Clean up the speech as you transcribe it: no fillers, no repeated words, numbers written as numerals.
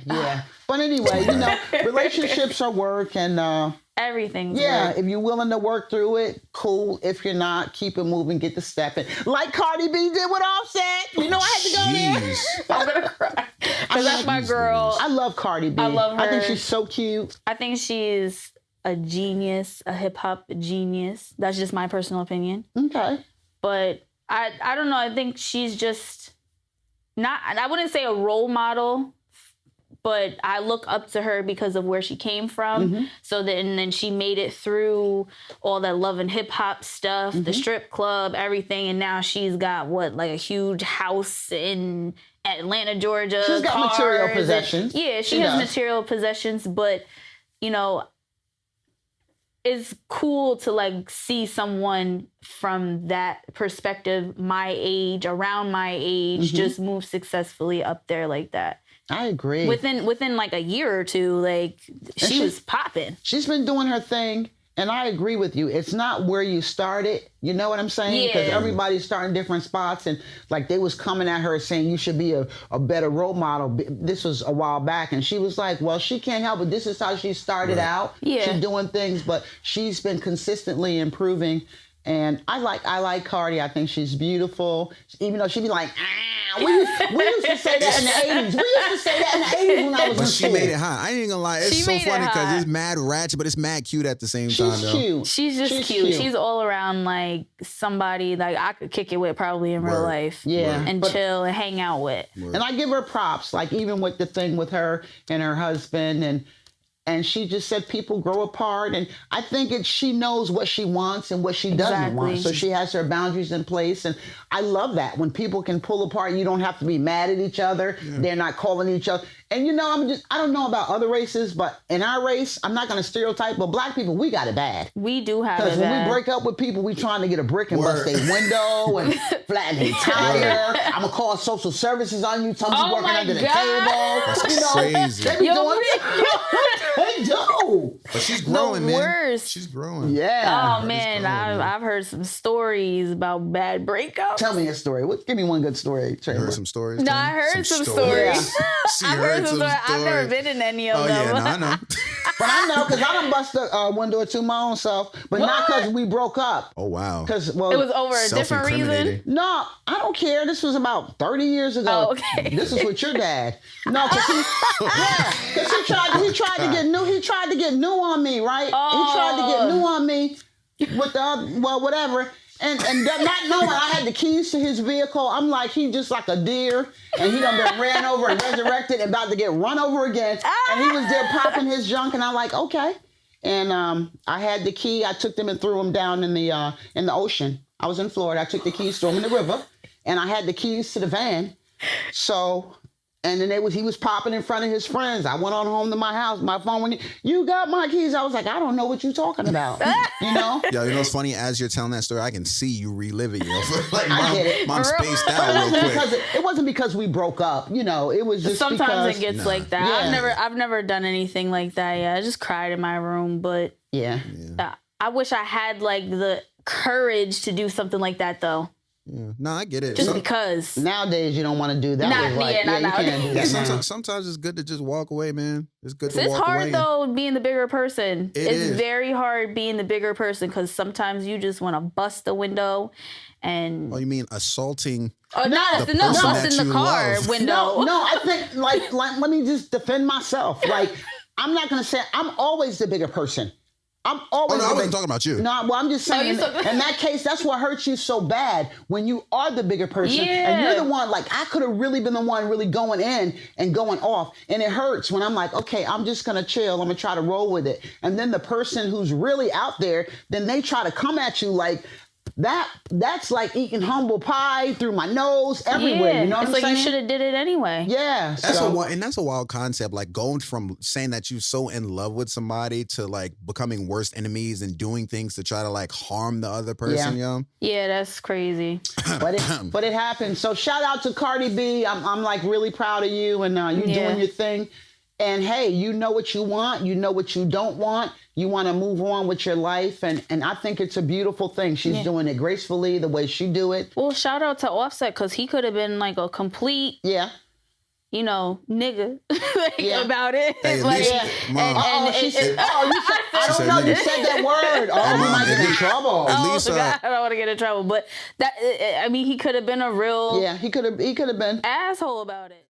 Yeah. But anyway, relationships are work and everything's yeah, work. if you're willing to work through it, cool. If you're not, keep it moving, get the step in. Like Cardi B did with Offset. I had to go there. I'm gonna cry. Because that's my girl. I love Cardi B. I love her. I think she's so cute. I think she's a genius, a hip hop genius. That's just my personal opinion. Okay. But I don't know. I think she's just not, I wouldn't say a role model, but I look up to her because of where she came from. Mm-hmm. So then she made it through all that love and hip hop stuff, the strip club, everything. And now she's got a huge house in Atlanta, Georgia. She's got material possessions. Yeah, she has material possessions, but it's cool to see someone from that perspective, my age, around my age, just move successfully up there like that. I agree. Within a year or two, she was popping. She's been doing her thing, and I agree with you. It's not where you started. You know what I'm saying? Because everybody's starting different spots, and they was coming at her saying you should be a better role model. This was a while back, and she was like, well, she can't help it. This is how she started out. Yeah. She's doing things, but she's been consistently improving. And I like Cardi. I think she's beautiful. Even though she'd be like, we used to say that in the 80s. We used to say that in the 80s when I was in school. But she made it hot. I ain't gonna lie. It's so funny because it's mad ratchet, but it's mad cute at the same time. She's cute. She's just cute. She's all around somebody I could kick it with probably in real life. Yeah. And chill and hang out with. And I give her props. Even with the thing with her and her husband and she just said people grow apart. And I think she knows what she wants and what she doesn't want. So she has her boundaries in place. And I love that. When people can pull apart, you don't have to be mad at each other. Yeah. They're not calling each other. And I don't know about other races, but in our race, I'm not going to stereotype, but black people, we got it bad. We do have it bad. Because when we break up with people, we trying to get a brick and bust their window and flatten their tire. I'm going to call social services on you. Tell you working under the table. That's crazy. They be doing They do. But she's growing, man. Worst. She's growing. Yeah. Oh, man. I've heard some stories about bad breakups. Tell me a story. Give me one good story, Trey. You heard some stories? No, I heard some stories. I've heard some stories. I've never been in any of them. Yeah, no, I know. But I know because I done bust a window or two my own self, but not because we broke up. Oh, wow. Because it was over a different reason? No, I don't care. This was about 30 years ago. Oh, okay. This is with your dad. No, because he tried to get new. He tried to get new on me, right? Oh. He tried to get new on me with whatever. And not knowing I had the keys to his vehicle, I'm like, he just like a deer, and he done been ran over and resurrected and about to get run over again. And he was there popping his junk, and I'm like, okay. And I had the key. I took them and threw them down in the ocean. I was in Florida. I took the keys, threw them in the river, and I had the keys to the van. So. And then he was popping in front of his friends. I went on home to my house. My phone went, you got my keys. I was like, I don't know what you're talking about. Yo, what's funny? As you're telling that story, I can see you reliving it. I get it. Mom spaced out real quick. It wasn't because we broke up. It was just sometimes it gets like that. Yeah. I've never done anything like that. Yeah, I just cried in my room. But I wish I had the courage to do something like that though. Yeah. No, I get it. Just because. Nowadays, you don't want to do that. You can't do that. Sometimes it's good to just walk away, man. It's good to walk away. It's hard, though, being the bigger person. It's very hard being the bigger person because sometimes you just want to bust the window and... Oh, you mean assaulting... Oh, not busting the car window. No, I think, let me just defend myself. I'm not going to say... I'm always the bigger person. I'm always. I wasn't talking about you. No, well, I'm just saying. In that case, that's what hurts you so bad when you are the bigger person and you're the one. I could have really been the one really going in and going off, and it hurts when I'm like, okay, I'm just gonna chill. I'm gonna try to roll with it, and then the person who's really out there, then they try to come at you like. That's like eating humble pie through my nose everywhere. Yeah. You know what I'm saying? You should have did it anyway. Yeah. That's a wild concept. Going from saying that you're so in love with somebody to becoming worst enemies and doing things to try to harm the other person. Yeah, that's crazy. But it happened. So shout out to Cardi B. I'm really proud of you and you doing your thing. And hey, you know what you want. You know what you don't want. You want to move on with your life. And I think it's a beautiful thing. She's doing it gracefully, the way she do it. Well, shout out to Offset because he could have been a complete... Yeah. you know, nigga Yeah. about it. Hey, at Like, least, and- Mom. and She it- said, you said, I don't said know, you nigga. said that word. Oh, we Mom, might get at in least- trouble. at oh least, God, I don't want to get in trouble. But that, I mean, he could have been a real Yeah, he could have been. asshole about it.